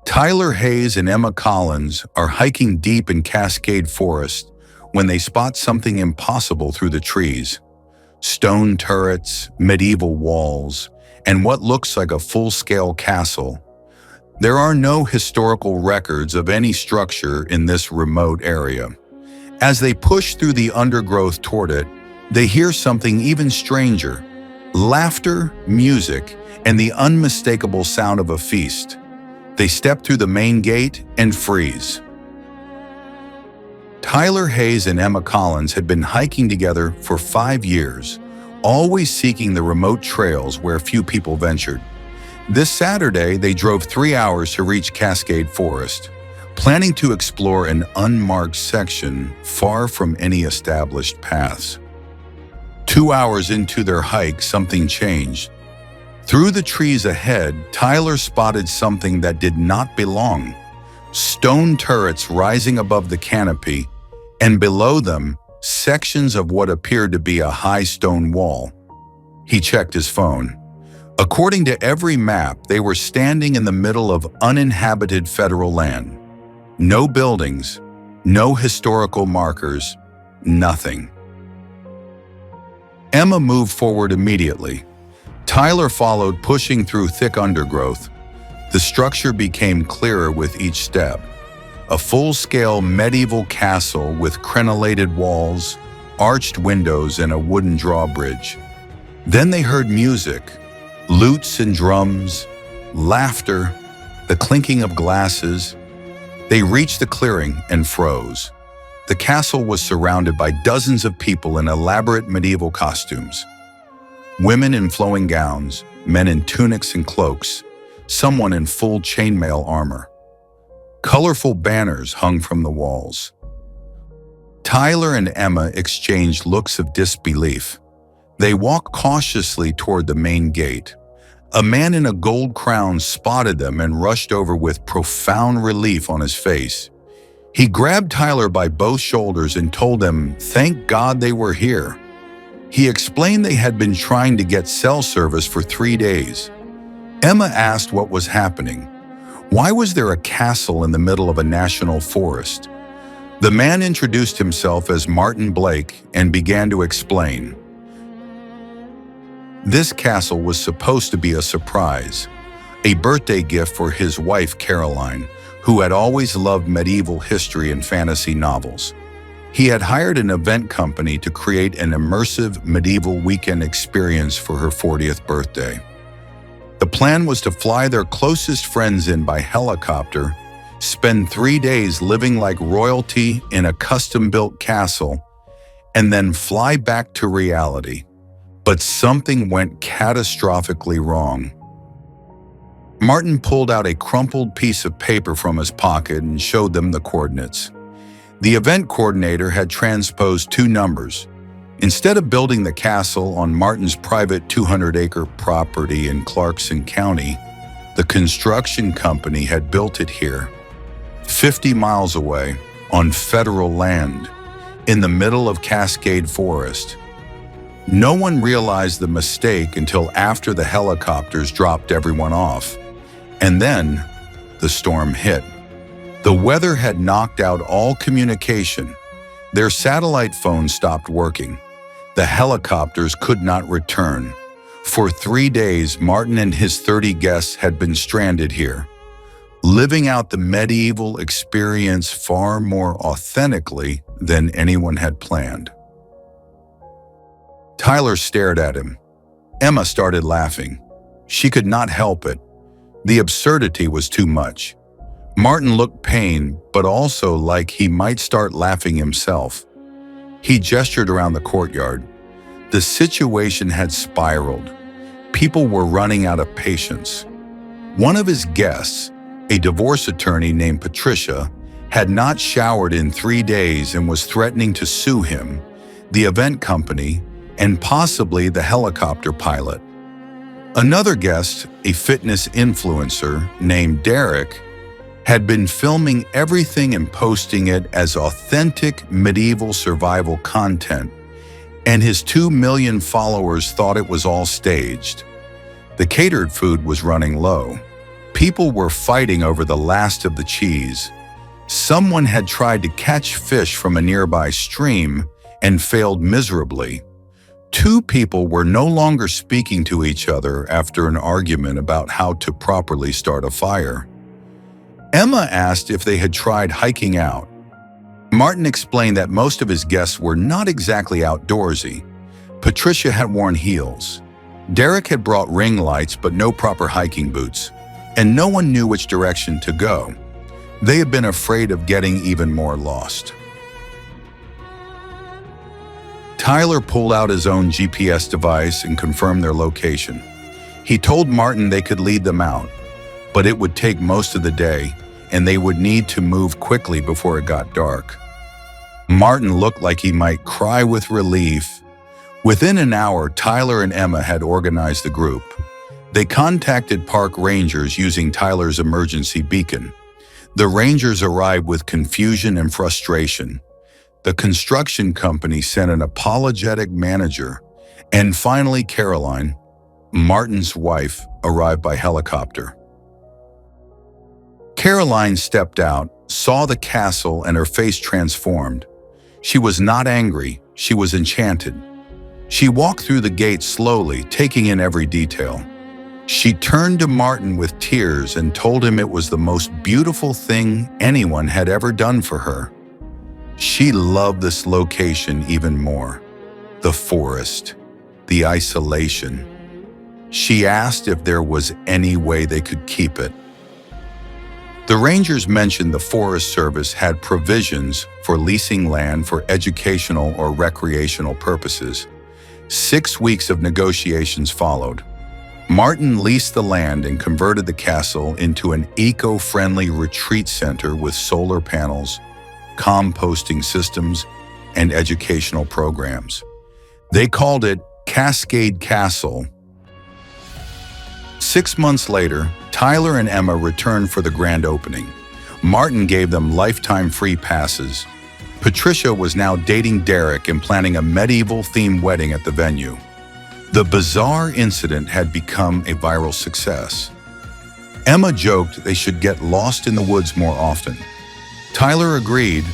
Tyler Hayes and Emma Collins are hiking deep in Cascade Forest when they spot something impossible through the trees. Stone turrets, medieval walls, and what looks like a full-scale castle. There are no historical records of any structure in this remote area. As they push through the undergrowth toward it, they hear something even stranger: laughter, music, and the unmistakable sound of a feast. They step through the main gate and freeze. Tyler Hayes and Emma Collins had been hiking together for 5 years, always seeking the remote trails where few people ventured. This Saturday, they drove 3 hours to reach Cascade Forest, planning to explore an unmarked section far from any established paths. 2 hours into their hike, something changed. Through the trees ahead, Tyler spotted something that did not belong. Stone turrets rising above the canopy, and below them, sections of what appeared to be a high stone wall. He checked his phone. According to every map, they were standing in the middle of uninhabited federal land. No buildings, no historical markers, nothing. Emma moved forward immediately. Tyler followed, pushing through thick undergrowth. The structure became clearer with each step. A full-scale medieval castle with crenellated walls, arched windows, and a wooden drawbridge. Then they heard music, lutes and drums, laughter, the clinking of glasses. They reached the clearing and froze. The castle was surrounded by dozens of people in elaborate medieval costumes. Women in flowing gowns, men in tunics and cloaks, someone in full chainmail armor. Colorful banners hung from the walls. Tyler and Emma exchanged looks of disbelief. They walked cautiously toward the main gate. A man in a gold crown spotted them and rushed over with profound relief on his face. He grabbed Tyler by both shoulders and told him, "Thank God they were here." He explained they had been trying to get cell service for 3 days. Emma asked what was happening. Why was there a castle in the middle of a national forest? The man introduced himself as Martin Blake and began to explain. This castle was supposed to be a surprise, a birthday gift for his wife Caroline, who had always loved medieval history and fantasy novels. He had hired an event company to create an immersive medieval weekend experience for her 40th birthday. The plan was to fly their closest friends in by helicopter, spend 3 days living like royalty in a custom-built castle, and then fly back to reality. But something went catastrophically wrong. Martin pulled out a crumpled piece of paper from his pocket and showed them the coordinates. The event coordinator had transposed 2 numbers. Instead of building the castle on Martin's private 200-acre property in Clarkson County, the construction company had built it here, 50 miles away, on federal land, in the middle of Cascade Forest. No one realized the mistake until after the helicopters dropped everyone off. And then, the storm hit. The weather had knocked out all communication. Their satellite phones stopped working. The helicopters could not return. For 3 days, Martin and his 30 guests had been stranded here, living out the medieval experience far more authentically than anyone had planned. Tyler stared at him. Emma started laughing. She could not help it. The absurdity was too much. Martin looked pained, but also like he might start laughing himself. He gestured around the courtyard. The situation had spiraled. People were running out of patience. One of his guests, a divorce attorney named Patricia, had not showered in 3 days and was threatening to sue him, the event company, and possibly the helicopter pilot. Another guest, a fitness influencer named Derek, had been filming everything and posting it as authentic medieval survival content, and his 2 million followers thought it was all staged. The catered food was running low. People were fighting over the last of the cheese. Someone had tried to catch fish from a nearby stream and failed miserably. Two people were no longer speaking to each other after an argument about how to properly start a fire. Emma asked if they had tried hiking out. Martin explained that most of his guests were not exactly outdoorsy. Patricia had worn heels. Derek had brought ring lights but no proper hiking boots, and no one knew which direction to go. They had been afraid of getting even more lost. Tyler pulled out his own GPS device and confirmed their location. He told Martin they could lead them out, but it would take most of the day, and they would need to move quickly before it got dark. Martin looked like he might cry with relief. Within an hour, Tyler and Emma had organized the group. They contacted park rangers using Tyler's emergency beacon. The rangers arrived with confusion and frustration. The construction company sent an apologetic manager, and finally Caroline, Martin's wife, arrived by helicopter. Caroline stepped out, saw the castle, and her face transformed. She was not angry, she was enchanted. She walked through the gate slowly, taking in every detail. She turned to Martin with tears and told him it was the most beautiful thing anyone had ever done for her. She loved this location even more. The forest, the isolation. She asked if there was any way they could keep it. The rangers mentioned the Forest Service had provisions for leasing land for educational or recreational purposes. 6 weeks of negotiations followed. Martin leased the land and converted the castle into an eco-friendly retreat center with solar panels, composting systems, and educational programs. They called it Cascade Castle. 6 months later, Tyler and Emma returned for the grand opening. Martin gave them lifetime free passes. Patricia was now dating Derek and planning a medieval-themed wedding at the venue. The bizarre incident had become a viral success. Emma joked they should get lost in the woods more often. Tyler agreed,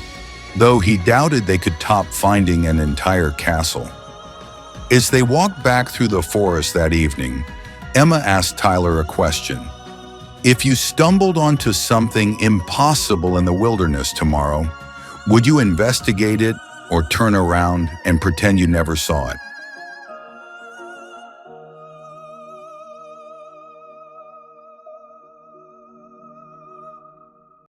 though he doubted they could top finding an entire castle. As they walked back through the forest that evening, Emma asked Tyler a question. If you stumbled onto something impossible in the wilderness tomorrow, would you investigate it or turn around and pretend you never saw it?